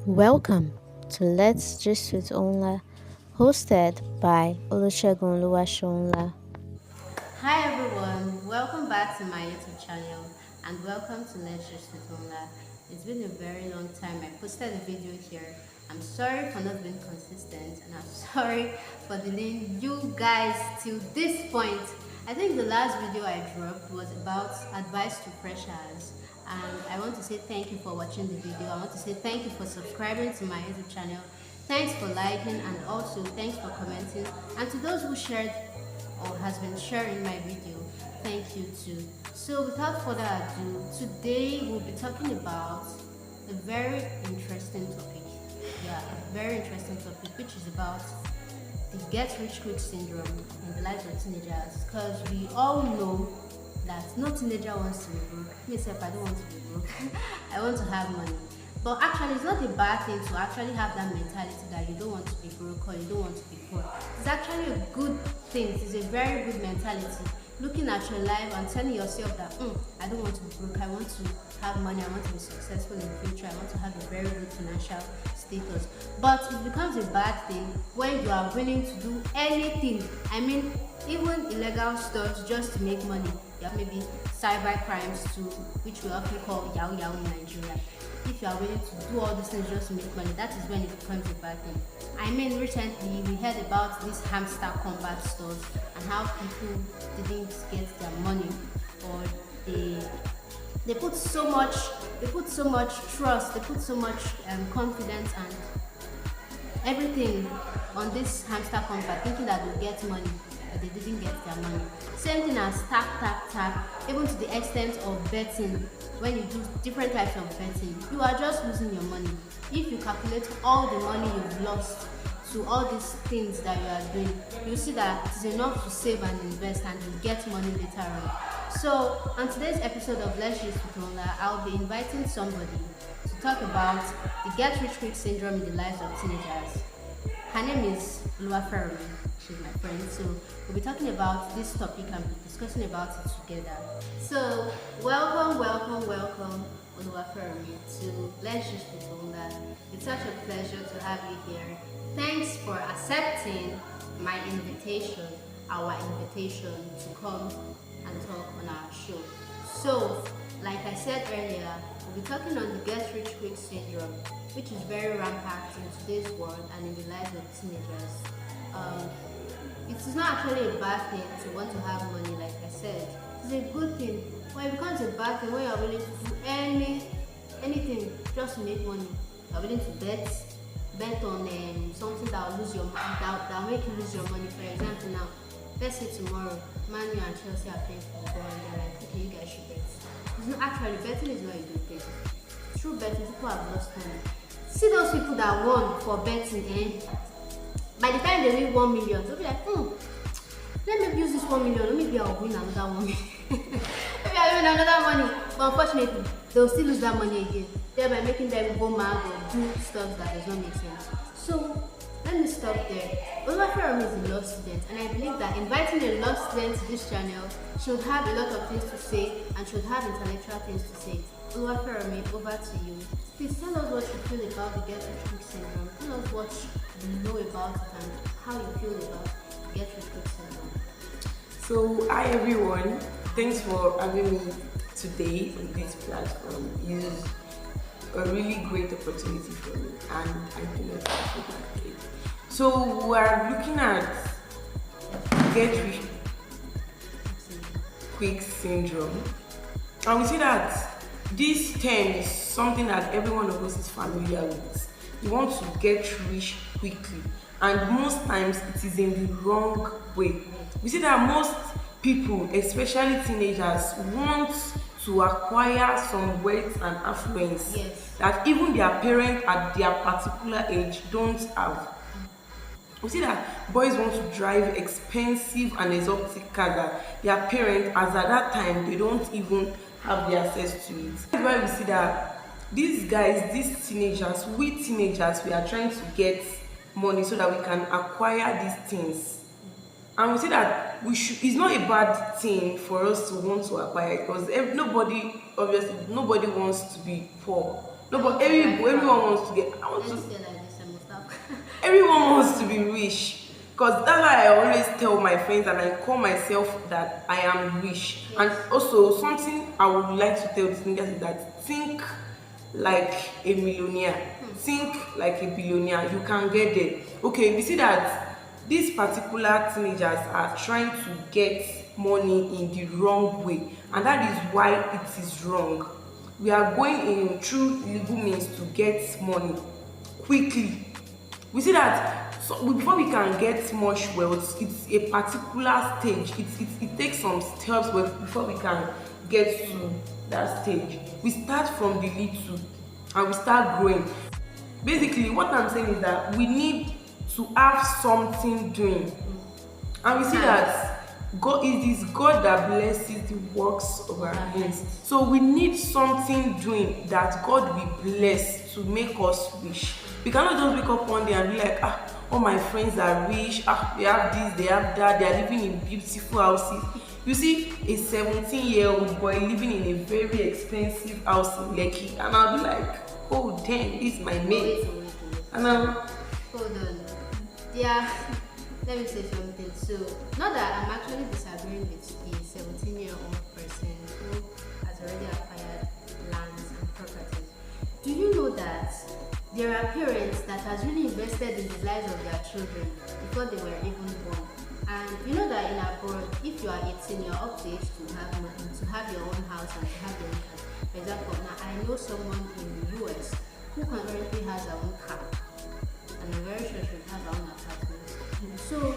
Welcome to Let's Gist with Ohunnla, hosted by 𝑂𝑙𝑢𝑤𝑎𝑓𝑒𝑟𝑎𝑛𝑚𝐸. Hi everyone, welcome back to my YouTube channel and welcome to Let's Just with Ohunnla. It's been a very long time. I posted a video here. I'm sorry for not being consistent and I'm sorry for delaying you guys till this point. I think the last video I dropped was about advice to freshers, and I want to say thank you for watching the video. I want to say thank you for subscribing to my YouTube channel. Thanks for liking and also thanks for commenting, and to those who shared or has been sharing my video, thank you too. So without further ado, today we'll be talking about a very interesting topic. Yeah, a very interesting topic, which is about the get rich quick syndrome in the lives of teenagers, because we all know that no teenager wants to be broke. Myself, I don't want to be broke. I want to have money. But actually, it's not a bad thing to actually have that mentality that you don't want to be broke or you don't want to be poor. It's actually a good thing. It's a very good mentality. Looking at your life and telling yourself that I don't want to be broke. I want to have money. I want to be successful in the future. I want to have a very good financial status. But it becomes a bad thing when you are willing to do anything. I mean, even illegal stuff just to make money. Yeah, maybe cyber crimes too, which we often call yahoo yahoo in Nigeria. If you are willing to do all these things just to make money, that is when it becomes a bad thing. I mean, recently we heard about these hamster combat stores and how people didn't get their money, or they put so much trust, they put so much confidence and everything on this hamster combat, thinking that they'll get money, but they didn't get their money. Same thing as tap, even to the extent of betting. When you do different types of betting, you are just losing your money. If you calculate all the money you've lost to all these things that you are doing, you see that it is enough to save and invest and you get money later on. So on today's episode of Let's Gist with Ohunnla, I'll be inviting somebody to talk about the get rich quick syndrome in the lives of teenagers. Her name is 𝑄𝑈𝐼𝐶𝐻. She's my friend, so we'll be talking about this topic and be discussing about it together. So welcome 𝑄𝑈𝐼𝐶𝐻 to Let's Gist with Ohunnla. It's such a pleasure to have you here. Thanks for accepting my invitation, our invitation to come and talk on our show. So, like I said earlier, we'll be talking on the get rich quick syndrome, which is very rampant in today's world and in the lives of teenagers. It is not actually a bad thing to want to have money, like I said. It's a good thing. But it becomes a bad thing when you're willing to do anything just to make money. You're willing to bet on something that will lose your that will make you lose your money. For example, now, let's say tomorrow, Man U and Chelsea are playing football and they're like, okay, you guys should bet. It's not actually betting is not a good thing. Through betting, people have lost money. See those people that won for betting, by the time they win 1 million, they'll be like, let me use this 1 million, maybe I'll win another 1 million. Maybe I'll win another money. But unfortunately, they'll still lose that money again, thereby making them go mad or do stuff that does not make sense. So let me stop there. 𝑂𝑙𝑢𝑤𝑎𝑓𝑒𝑟𝑚𝐸 is a law student, and I believe that inviting a law student to this channel should have a lot of things to say and should have intellectual things to say. 𝑂𝑙𝑢𝑤𝑎𝑓𝑒𝑟𝑚𝐸, over to you. Please tell us what you feel about the get rich quick syndrome. Tell us what you know about it and how you feel about the get rich quick syndrome. So, hi everyone. Thanks for having me today on this platform. It's a really great opportunity for me, and I'm feeling excited about it. So, we're looking at get rich quick syndrome, and we see that this term is something that every one of us is familiar with. You want to get rich quickly, and most times it is in the wrong way. We see that most people, especially teenagers, want to acquire some wealth and affluence that even their parents at their particular age don't have. We see that boys want to drive expensive and exotic cars that their parents, as at that time, they don't even have the access to it. That's why we see that these guys, these teenagers, we are trying to get money so that we can acquire these things. And we say that it's not a bad thing for us to want to acquire it, because nobody wants to be poor. No, I but want to drive everyone car. wants to get. I want Let's to. say like this, I must have. Everyone wants to be rich. Because that's why I always tell my friends and I call myself that I am rich. And Yes. also something I would like to tell the niggas is that think like a millionaire. Think like a billionaire. You can get there. Okay, we see that these particular teenagers are trying to get money in the wrong way, and that is why it is wrong. We are going in through legal means to get money quickly. We see that so before we can get much wealth, it's a particular stage. It takes some steps before we can get to that stage. We start from the little and we start growing. Basically, what I'm saying is that we need to have something doing. And we see that God, it is God that blesses the works of our hands. So we need something doing that God will bless to make us rich. We cannot just wake up one day and be like, all my friends are rich, they have this, they have that, they are living in beautiful houses. You see a 17-year-old boy living in a very expensive house in Lekki, and I'll be like, oh damn, this is my mate. Wait. And I'm Hold on. Yeah, let me say something. So, not that I'm actually disagreeing with the 17-year-old person who has already acquired lands and properties. Do you know that there are parents that has really invested in the lives of their children before they were even born? And you know that in abroad, if you are 18, you're up to age to have your own house and to have your own car. For example, now I know someone in the US who currently has her own car, and I'm very sure she will have her own apartment. So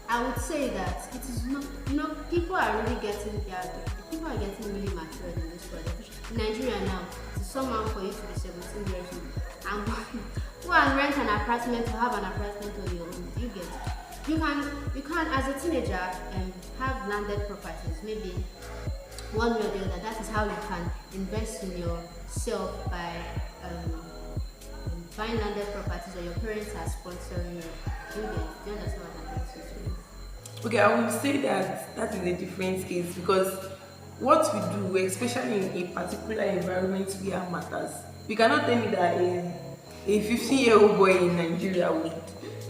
I would say that it is not, people are really getting, people are getting really matured in this world. In Nigeria now, it's someone for you to be 17 years old and go and rent an apartment to have an apartment on your own. You get it? You can as a teenager have landed properties, maybe one way or the other. That is how you can invest in yourself by buying landed properties, or your parents are sponsoring you. Do you understand what I'm trying to say? okay, I will say that that is a different case because what we do, especially in a particular environment where matters, we cannot tell me that a 15-year-old boy in Nigeria would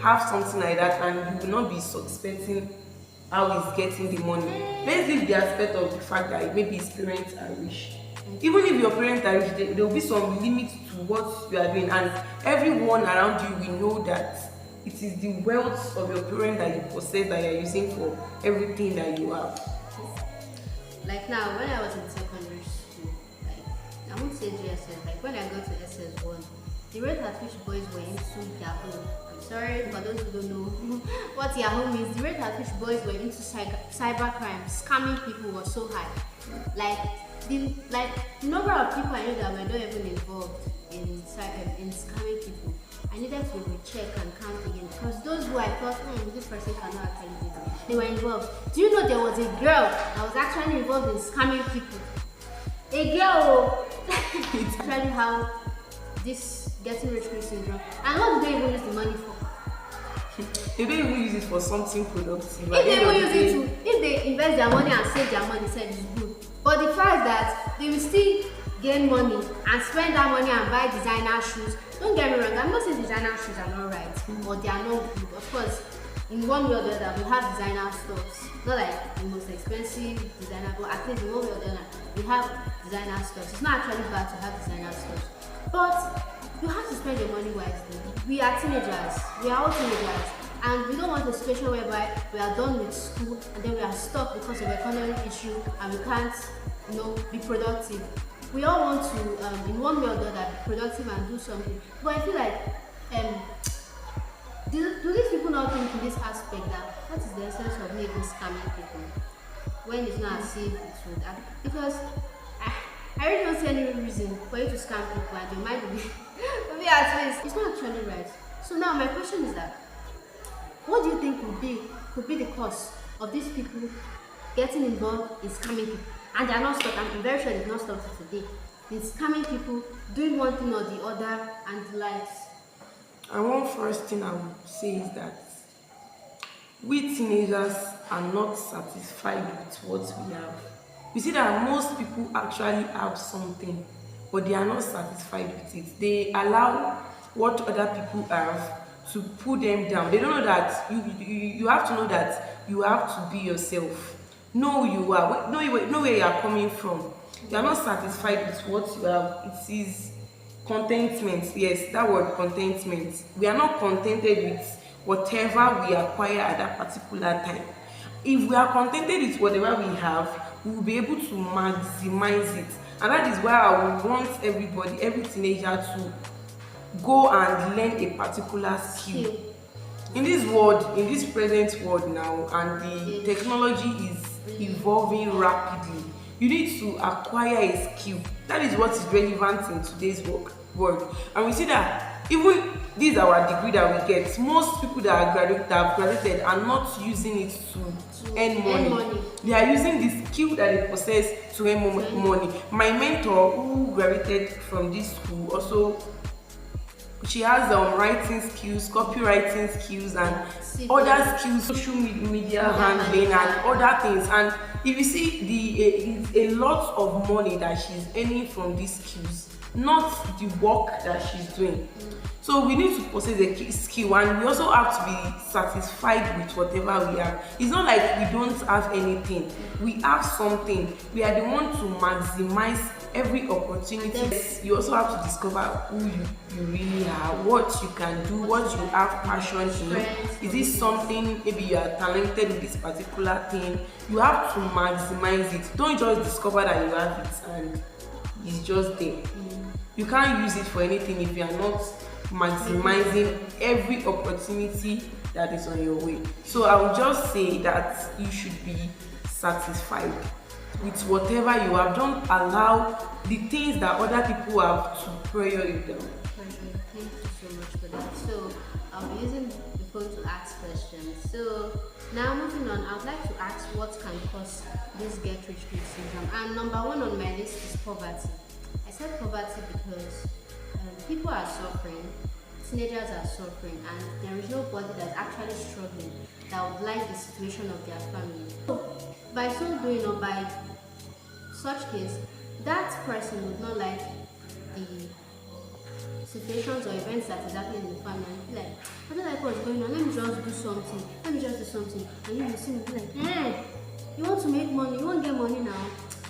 have something like that and you will not be suspecting how he's getting the money. Let's leave the aspect of the fact that maybe his parents are rich. Even if your parents are rich, there will be some limit to what you are doing, and everyone around you will know that it is the wealth of your parents that you possess that you are using for everything that you have. Like now, when I was in secondary school, like I won't say GSS, like when I got to SS1, the rate at which boys were into Yahoo. I'm sorry for those who don't know what Yahoo means. The rate at which boys were into cybercrime, scamming people was so high. Like the number of people I know that were not even involved in scamming people, I needed to recheck and count again, because those who I thought, this person cannot actually do it, they were involved. Do you know there was a girl that was actually involved in scamming people? A girl! It's actually how this getting rich quick syndrome. And what do they even use the money for? They don't even use it for something productive. If they even use it to, if they invest their money and save their money, said it's good. But the fact that they will still gain money and spend that money and buy designer shoes. Don't get me wrong, I'm not saying designer shoes are not right or they are not good. Of course, in one way or the other, we have designer stuffs. Not like the most expensive designer, but at least in one way or the other, we have designer stuffs. It's not actually bad to have designer stuffs, but you have to spend your money wisely. We are teenagers. We are all teenagers. And we don't want a situation whereby we are done with school and then we are stuck because of economic issue and we can't, be productive. We all want to, in one way or the other, be productive and do something. But I feel like, do these people not think in this aspect that what is the essence of me even scamming people when it's not as if it would? Because I really don't see any reason for you to scam people and you might be at least. It's not actually right. So now my question is that, what do you think could be the cause of these people getting involved in scamming people? And they are not stopped. I'm very sure they've not stopped today. In scamming people, doing one thing or the other, and the likes. And one first thing I would say is that we teenagers are not satisfied with what we have. We see that most people actually have something, but they are not satisfied with it. They allow what other people have to pull them down. They don't know that you have to know that you have to be yourself. Know who you are. Know where you are coming from. You are not satisfied with what you have. It is contentment. Yes, that word contentment. We are not contented with whatever we acquire at that particular time. If we are contented with whatever we have, we will be able to maximize it. And that is why I would want everybody, every teenager, to go and learn a particular skill. In this world, in this present world now, and the technology is evolving rapidly, you need to acquire a skill. That is what is relevant in today's world. And we see that even this our degree that we get, most people that have graduated are not using it to earn money. They are using the skill that they possess to earn money. My mentor, who graduated from this school, also she has writing skills, copywriting skills, and other skills, social media handling, and other things. And if you see, it's a lot of money that she's earning from these skills, not the work that she's doing. So we need to possess a skill, and we also have to be satisfied with whatever we have. It's not like we don't have anything. We have something. We are the one to maximize every opportunity. You also have to discover who you really are, what you can do, what you have passion in. Is this something, maybe you are talented in this particular thing? You have to maximize it. Don't just discover that you have it and it's just there. You can't use it for anything if you are not maximizing every opportunity that is on your way. So I would just say that you should be satisfied with whatever you have. Don't allow the things that other people have to pressure you down. Thank you so much for that. So I'll be using the phone to ask questions. So now moving on, I would like to ask what can cause this get rich quick syndrome. And number one on my list is poverty. I said poverty because people are suffering, teenagers are suffering, and there is nobody that's actually struggling that would like the situation of their family. So by so doing, or by such case, that person would not like the situations or events that is happening in the family and be like, I don't like what's going on, let me just do something. And you will see me be like, you want to make money, you want to get money now,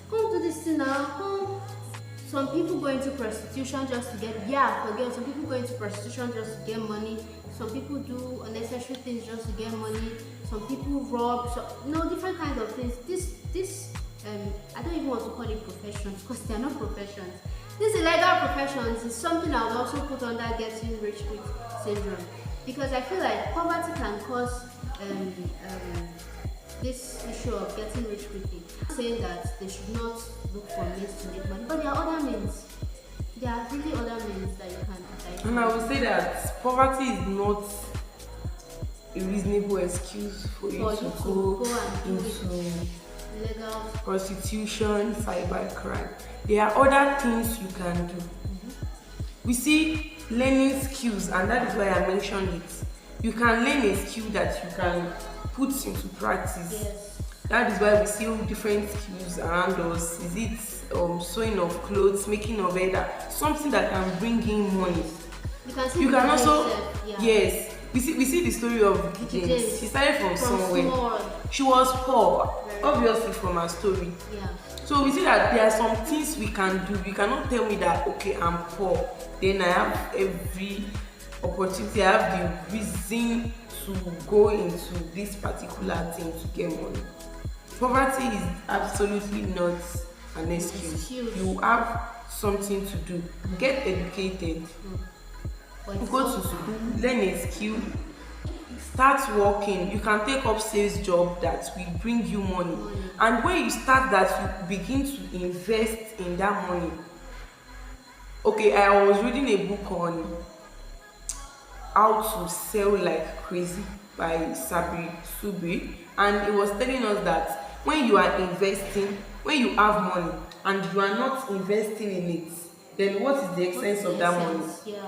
come do this thing now, come. Some people go into prostitution just to get, some people go into prostitution just to get money. Some people do unnecessary things just to get money. Some people rob, different kinds of things. I don't even want to call it professions because they are not professions. These illegal professions is something I would also put under getting rich quick syndrome, because I feel like poverty can cause this issue of getting rich quickly. I'm saying that they should not look for means to make money, but there are other means. There are really other means that you can. And I would say that poverty is not a reasonable excuse for you to go into illegal prostitution, cybercrime. There are other things you can do. We see learning skills, and that is why I mentioned it. You can learn a skill that you can put into practice. Yes. That is why we see different skills around us. Is it sewing of clothes, making of leather, something that can bring in money. You can also yes. We see the story of James. She started from somewhere. Small. She was poor, obviously from her story. Yeah. So we see that there are some things we can do. You cannot tell me that, okay, I'm poor, then I have every opportunity, I have the reason to go into this particular thing to get money. Poverty is absolutely not an excuse. You have something to do. Get educated. Go to school, learn a skill, start working. You can take up sales job that will bring you money. And when you start that, you begin to invest in that money. Okay, I was reading a book on how to sell like crazy by Sabi Subri, and it was telling us that when you are investing, when you have money and you are not investing in it, then what is the essence of that money?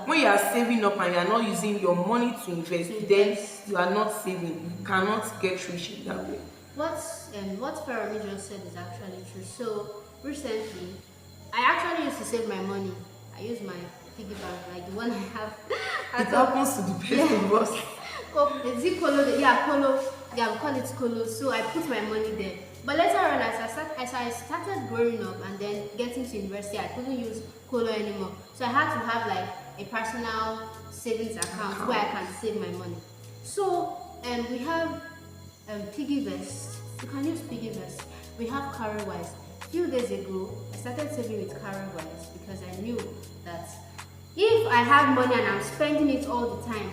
When you are saving up and you are not using your money to invest, then you are not saving. You cannot get rich in that way. What Fermi just said is actually true. So recently, I actually used to save my money. I use my piggy bank, like the one I have It at home. happens to the best of us. Is it Kolo? Yeah, Kolo. Yeah, we call it Kolo. So I put my money there. But later on, as I started growing up and then getting to university, I couldn't use Kolo anymore. So I had to have like a personal savings account where I can save my money. So we have piggy vest. You can use piggy vest. We have 𝑄𝑈𝐼𝐶𝐻. A few days ago, I started saving with 𝑄𝑈𝐼𝐶𝐻 because I knew that if I have money and I'm spending it all the time,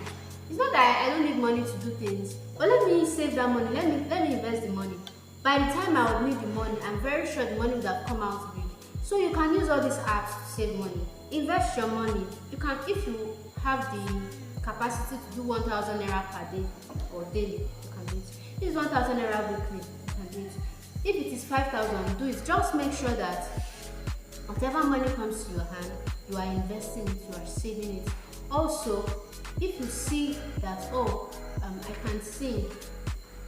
it's not that I don't need money to do things, but let me save that money. Let me invest the money. By the time I would need the money, I'm very sure the money would have come out big. So you can use all these apps to save money. Invest your money. You can, if you have the capacity to do 1,000 naira per day or daily, you can do it. If it's 1,000 naira weekly, you can do it. If it is 5,000, do it. Just make sure that whatever money comes to your hand, you are investing it, you are saving it. Also, if you see that, I can sing,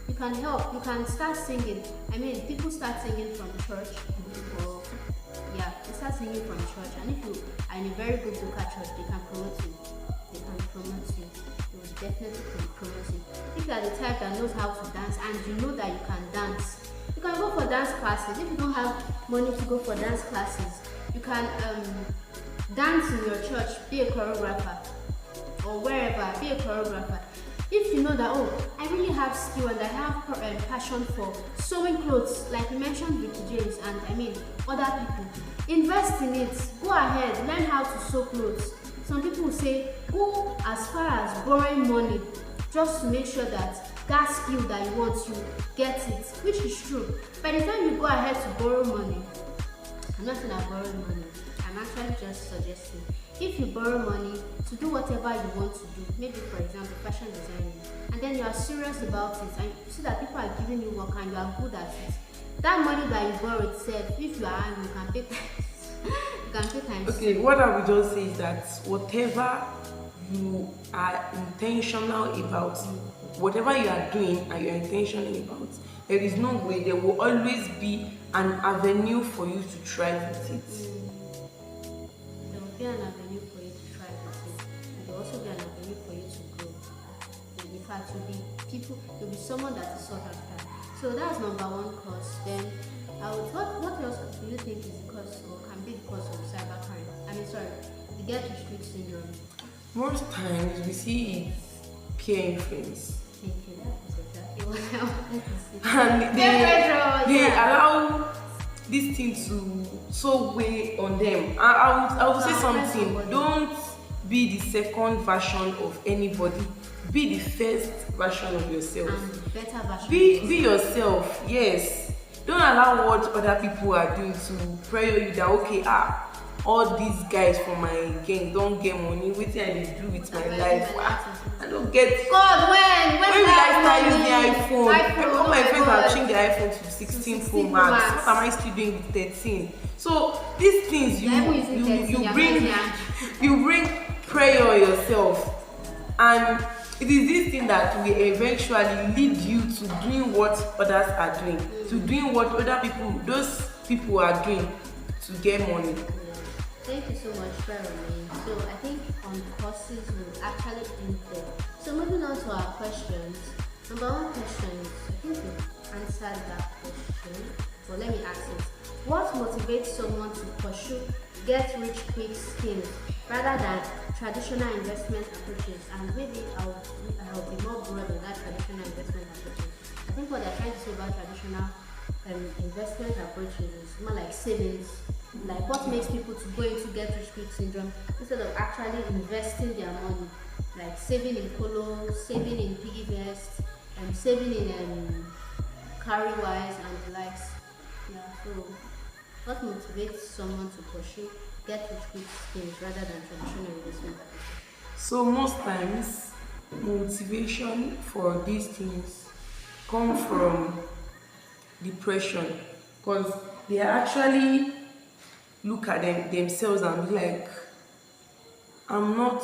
you can help, you can start singing. I mean, people start singing from church, or yeah, they start singing from church, and if you are in a very good local church, they can promote you. They can promote you. They will definitely promote you. If you are the type that knows how to dance and you know that you can dance, you can go for dance classes. If you don't have money to go for dance classes, you can dance in your church, be a choreographer, or wherever, be a choreographer. If you know that, I really have skill and I have passion for sewing clothes, like we mentioned with James and other people, invest in it. Go ahead, learn how to sew clothes. Some people will say go as far as borrowing money just to make sure that that skill that you want, you get it, which is true. By the time you go ahead to borrow money, I'm not saying I borrow money, I'm actually just suggesting, if you borrow money to do whatever you want to do, maybe for example fashion designing, and then you are serious about it and you see that people are giving you work and you are good at it, that money that you borrow itself, if you are angry, you can pay times. You can pay times. Okay, what I would just say is that whatever you are intentional about, whatever you are doing and you're intentional about, there is no way, there will always be an avenue for you to try with it. There will be an avenue for you to try with it. And there will also be an avenue for you to grow. In fact, you'll be someone that is sought after. So that's number one cause. Then what else do you think is the cause or can be the cause of cybercrime? The get rich quick syndrome. Most times we see peer influence. Thank you. That is exactly what I wanted to say. And they allow this thing to so weigh on them. I will say something. Don't be the second version of anybody. Be the first version of yourself. And better version. Be yourself. Yes. Don't allow what other people are doing to pressure you that all these guys from my gang don't get money. Wetin I dey do with my life? I don't get. God, when will I start using the iPhone? All my friends have God. changed the iPhone to 16 Pro Max. What am I still doing with 13? So these things you bring pressure on yourself, and it is this thing that will eventually lead you to doing what others are doing, to doing what those people are doing to get money. Thank you so much, Ferrari. So I think on courses will actually end there. So moving on to our questions. Number one question is, I think you answered that question, but let me ask it. What motivates someone to pursue get rich quick schemes rather than traditional investment approaches? And maybe I'll be more broad on that traditional investment approaches. I think what they're trying to say about traditional investment approaches is more like savings. Like what makes people to go into get rich quick syndrome instead of actually investing their money, like saving in Kolo, saving in piggy vest, and saving in 𝑄𝑈𝐼𝐶𝐻 and the likes. Yeah. So what motivates someone to pursue get rich quick schemes rather than traditional investment approaches? So most times motivation for these things come from depression, because they actually look at themselves and be like, I'm not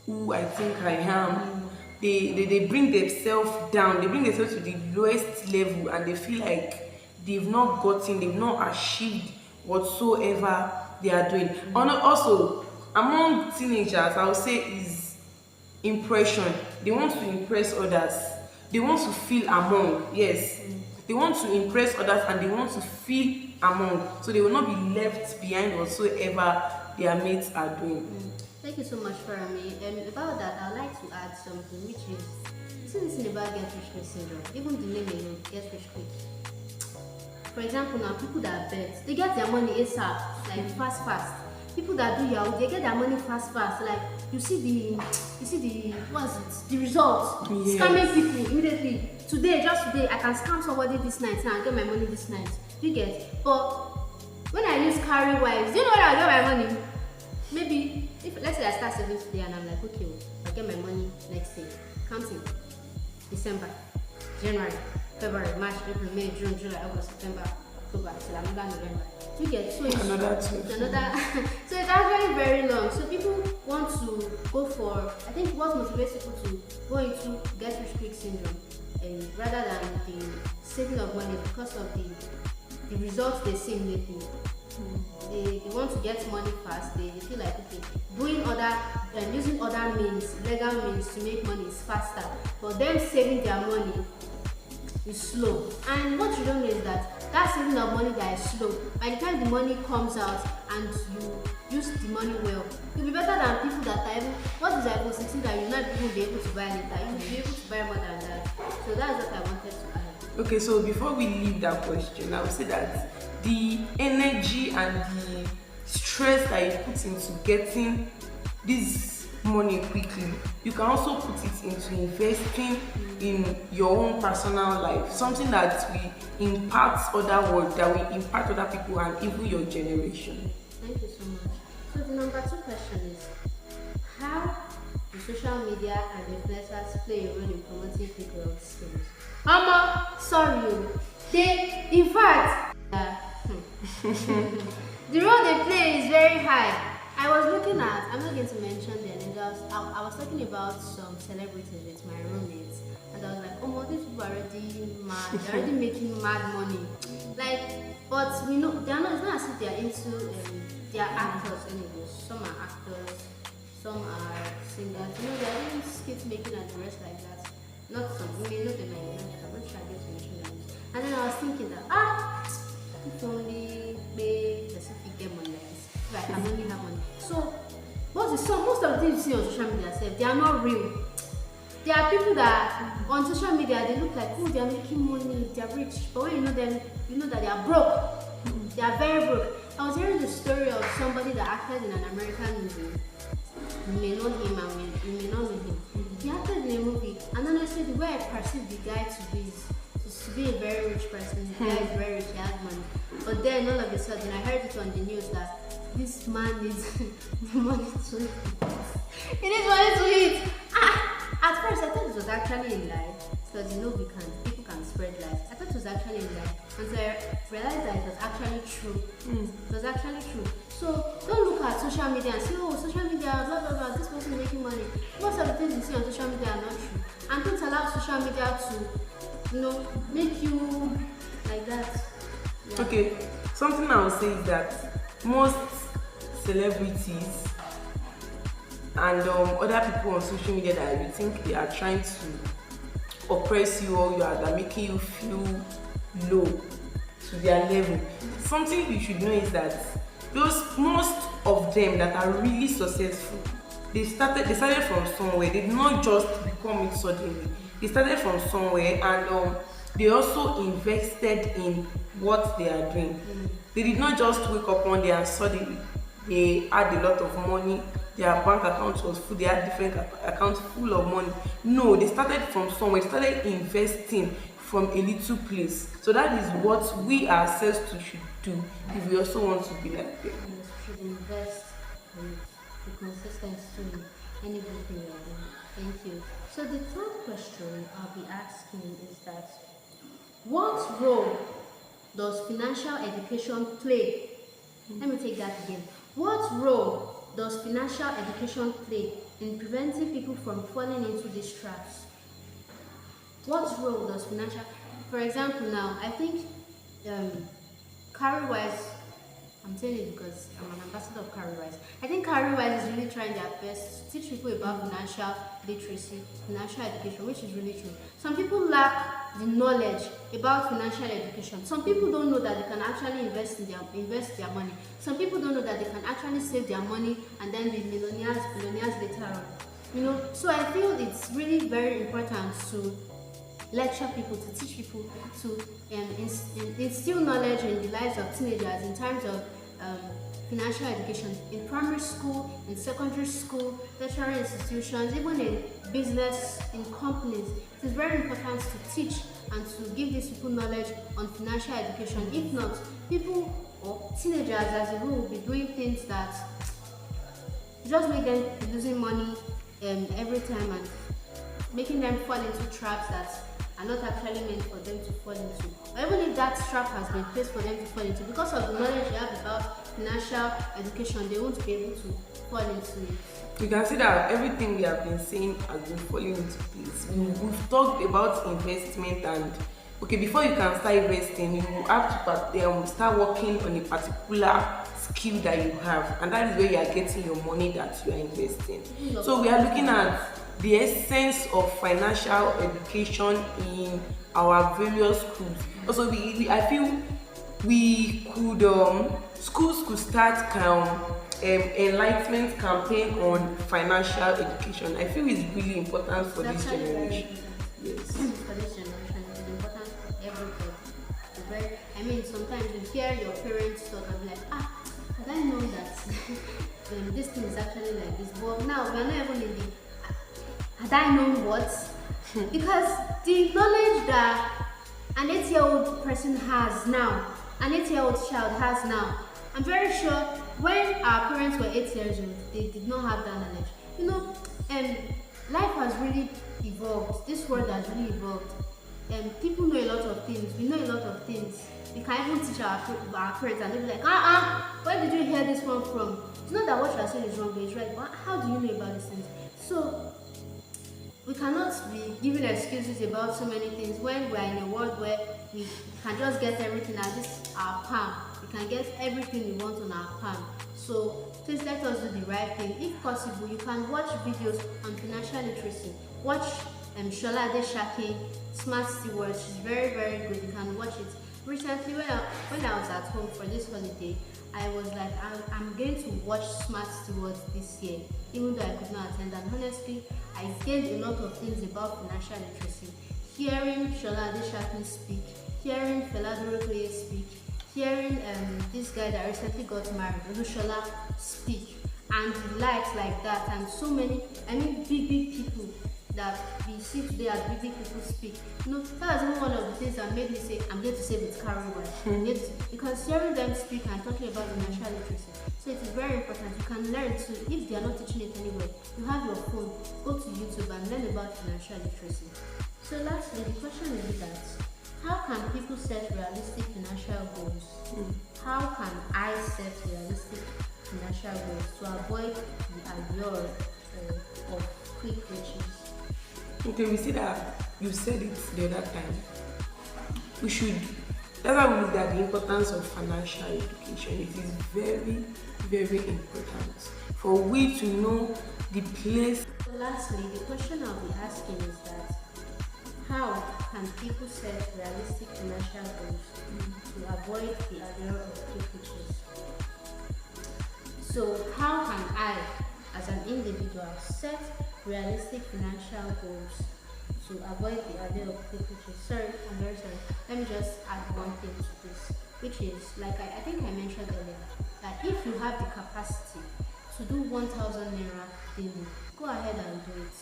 who I think I am. They bring themselves down, they bring themselves to the lowest level, and they feel like they've not achieved whatsoever they are doing. And also, among teenagers, I would say is impression. They want to impress others. They want to feel among. Yes, they want to impress others and they want to feel among. So they will not be left behind whatsoever their mates are doing. Thank you so much, Farami. About that, I'd like to add something, which is, you see this thing about get rich quick syndrome. Even the name alone, get rich quick. For example, now people that bet, they get their money ASAP, like fast. People that do Yahoo, they get their money fast. Like you see the what's it? The results. Yes. Scamming people immediately. Just today, I can scam somebody this night and get my money this night. Do you get? But when I use carry wise, do you know where I get my money? Maybe if let's say I start saving today and I'm like, okay, I'll get my money next day. Counting December, January, February, March, April, May, June, July, August, September, October, till another November. You get so it's Another two. so it's actually very long. So people want to go for, I think what motivates people to go into get rich quick syndrome, and rather than the saving of money because of the results they see immediately. They want to get money fast. They feel like, okay, doing other using other means, legal means to make money is faster. But them saving their money is slow. And what you don't know is that saving of money that is slow, by the time the money comes out and you use the money well, you'll be better than people that are even, what is iPhone 16 that you'll not even be able to buy later. You'll be able to buy more than that. So that's what I wanted to add. Okay, so before we leave that question, I would say that the energy and the stress that you put into getting this money quickly, you can also put it into investing in your own personal life, something that will impact other world, that will impact other people and even your generation. Thank you so much. So the number 2 question is, how do social media and influencers play a role in promoting quick wealth schemes? Sorry, they, in fact, the role they play is very high. I was looking at, I'm not going to mention their names, I was talking about some celebrities with my roommates, and I was like, oh, these people are already mad, they're already making mad money. Like, but we know, they're not, it's not as if they're into, they are actors anyways. Some are actors, some are singers, they're doing skit making and the rest like that. Not some, you may know them, I'm not sure I get to mention them. And then I was thinking that, if only they specific get money like this, if I can only have money. So, most of the things you see on social media, they are not real. There are people that on social media they look like, oh, they are making money, they are rich, but when you know them, you know that they are broke. They are very broke. I was hearing the story of somebody that acted in an American movie. You may know him and you may not know him. He acted in a movie, and honestly, the way I perceive the guy to be is to be a very rich person. The guy is very rich, he has money. But then all of a sudden, I heard it on the news that this man needs money to eat. He needs money to eat. At first, I thought it was actually a lie, because people can spread lies. I thought it was actually a lie, until I realized that it was actually true. It was actually true. So don't look at social media and say, oh, social media, blah blah blah, this person is making money. Most of the things you see on social media are not true, and don't allow social media to, make you like that. Yeah. Okay, something I would say is that most celebrities and other people on social media that you think they are trying to oppress you, or they're making you feel low to their level. Something you should know is that most of them that are really successful, they started from somewhere. They did not just become it suddenly. They started from somewhere, and they also invested in what they are doing. They did not just wake up one day and suddenly they had a lot of money, their bank account was full, they had different accounts full of money. No, they started from somewhere. They started investing from a little place. So that is what we ourselves should do if we also want to be like them. Yes, we should invest with the consistency in anything we are doing. Thank you. So the third question I'll be asking is that, what role does financial education play? Let me take that again. What role does financial education play in preventing people from falling into these traps? What role does financial, for example, now I think career-wise, I'm saying it because I'm an ambassador of 𝑄𝑈𝐼𝐶𝐻. I think 𝑄𝑈𝐼𝐶𝐻 is really trying their best to teach people about financial literacy, financial education, which is really true. Some people lack the knowledge about financial education. Some people don't know that they can actually invest their money. Some people don't know that they can actually save their money and then be millionaires, billionaires later on. So I feel it's really very important to lecture people, to teach people, to instill knowledge in the lives of teenagers in terms of um, financial education in primary school, in secondary school, tertiary institutions, even in business, in companies. It is very important to teach and to give these people knowledge on financial education. If not, people or teenagers as a whole will be doing things that just make them losing money every time and making them fall into traps that are not actually meant for them to fall into. Or even if that trap has been placed for them to fall into, because of the knowledge they have about financial education, they won't be able to fall into it. You can see that everything we have been saying has been falling into place. We've talked about investment, and okay, before you can start investing, you have to start working on a particular skill that you have, and that is where you are getting your money that you are investing. So we are looking at the essence of financial education in our various schools. Also, I feel we could schools could start enlightenment campaign on financial education. I feel it's really important for this generation. Yes. For this generation, it's important for everybody. I mean, sometimes you hear your parents talk and be like, had I known that this thing is actually like this, but now we are not even in the had I known what? Because the knowledge that an 8-year-old person has now, an 8-year-old child has now, I'm very sure when our parents were 8 years old, they did not have that knowledge. Life has really evolved. This world has really evolved. People know a lot of things. We know a lot of things. We can even teach our parents, and they'll be like, where did you hear this one from? It's not that what you are saying is wrong, but it's right. But how do you know about these things? So we cannot be giving excuses about so many things when we are in a world where we can just get everything at our palm. We can get everything we want on our palm. So please let us do the right thing. If possible, you can watch videos on financial literacy. Watch 𝑄𝑈𝐼𝐶𝐻 Smart Stewards. She's very, very good. You can watch it. Recently, when I was at home for this holiday, I was like, I'm going to watch Smart Stewards this year, even though I could not attend. And honestly, I gained a lot of things about financial literacy. Hearing 𝑄𝑈𝐼𝐶𝐻 speak, hearing 𝑓𝑒𝑟𝑎𝑛𝑚𝐸 speak, hearing this guy that recently got married, Ohunnla, speak, and the likes like that, and so many, big people that we see today as big people speak. That was even one of the things that made me say, I'm going to say with 𝑘𝑈𝐼𝐶𝐻, because hearing them speak and talking about financial literacy. So it is very important. You can learn too. If they are not teaching it anywhere, you have your phone, go to YouTube and learn about financial literacy. So lastly, the question is that, how can people set realistic financial goals? How can I set realistic financial goals to avoid the allure of quick riches? Okay, we see that you said it the other time. That's why we looked at the importance of financial education. It is very, very important for we to know the place. So lastly, the question I'll be asking is that, how can people set realistic financial goals to avoid the allure of quick riches? So how can I, as an individual, set realistic financial goals to avoid the allure of quick riches? Sorry, I'm very sorry. Let me just add one thing to this, which is, like I think I mentioned earlier, that if you have the capacity to do 1,000 naira daily, go ahead and do it.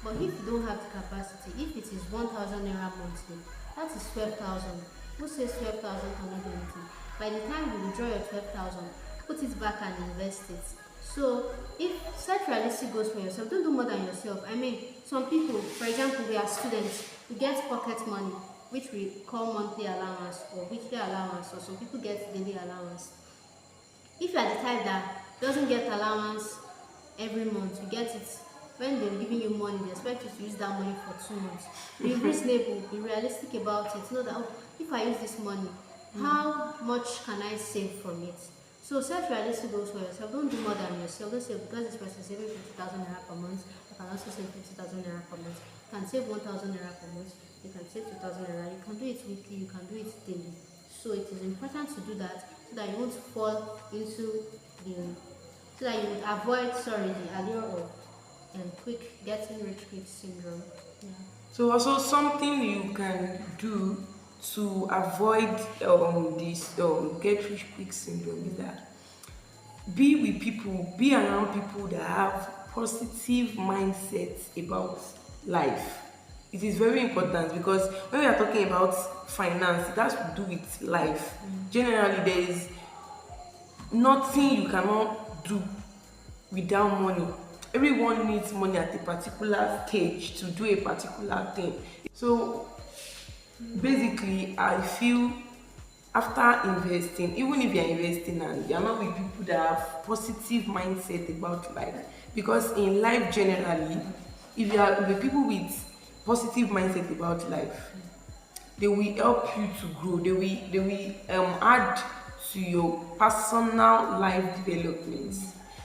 But if you don't have the capacity, if it is 1,000 naira monthly, that is 12,000. Who says 12,000 cannot do anything? By the time you withdraw your 12,000, put it back and invest it. So if set realistic goals for yourself, don't do more than yourself. Some people, for example, we are students, we get pocket money, which we call monthly allowance or weekly allowance, or some people get daily allowance. If you are the type that doesn't get allowance every month, you get it when they're giving you money, they expect you to use that money for 2 months. Be reasonable, be realistic about it. Know that if I use this money, how much can I save from it? So set realistic goals for yourself. Don't do more than yourself. Don't say because this person is saving 50,000 naira per month, I can also save 50,000 naira per month. You can save 1,000 naira per month. You can save 2,000 naira. You can do it weekly. You can do it daily. So it is important to do that so that you won't fall into the so that you would avoid the allure of quick getting rich quick syndrome. Yeah. So also something you can do to avoid this get rich quick syndrome is that be around people that have positive mindsets about life. It is very important because when we are talking about finance, it has to do with life. Generally, there is nothing you cannot do without money. Everyone needs money at a particular stage to do a particular thing. So basically, I feel after investing, even if you're investing and you're not with people that have positive mindset about life, because in life generally, if you are with people with positive mindset about life, they will help you to grow. They will add to your personal life development.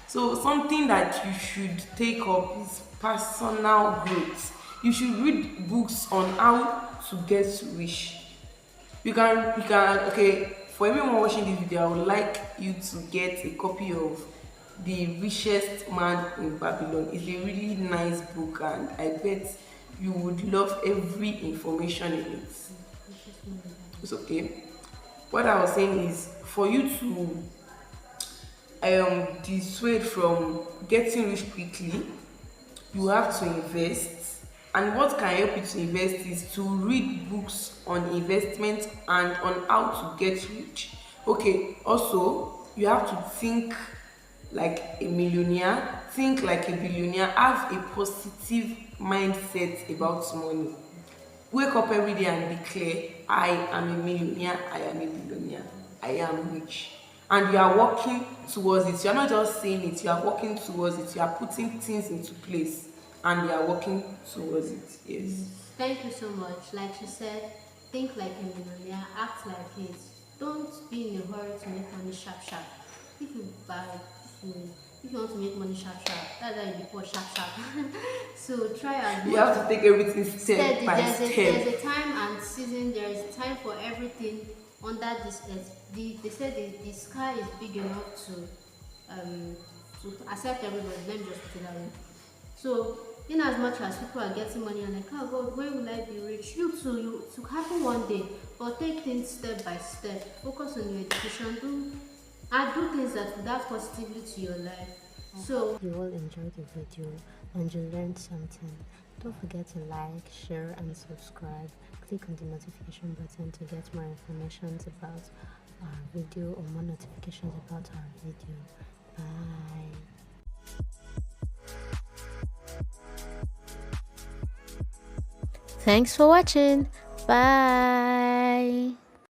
So something that you should take up is personal growth. You should read books on how to get rich. You can okay, for everyone watching this video, I would like you to get a copy of The Richest Man in Babylon. It's a really nice book and I bet you would love every information in it. It's okay. What I was saying is for you to dissuade from getting rich quickly, you have to invest. And what can help you to invest is to read books on investment and on how to get rich. Okay, also you have to think like a millionaire, think like a billionaire, have a positive mindset about money. Wake up every day and declare, I am a millionaire, I am a billionaire, I am rich. And you are working towards it. You are not just saying it, you are working towards it. You are putting things into place and you are working towards it. Yes. Thank you so much. Like she said, think like a millionaire, act like it. Don't be in a hurry to make money sharp sharp. If you buy food, if you want to make money sharp sharp, that's why you be poor sharp sharp. So try as much. You have to take everything step by step. There's a time and season, there is time for everything under this earth. They said the sky is big enough to accept everybody. Let me just put it that way. So in as much as people are getting money and like, oh God, when will I be rich? You too, you to happen one day. But take things step by step. Focus on your education. Do things that would add positively to your life. So you all enjoyed the video and you learned something. Don't forget to like, share and subscribe. Click on the notification button to get more information about our video or more notifications about our video. Bye. Thanks for watching. Bye.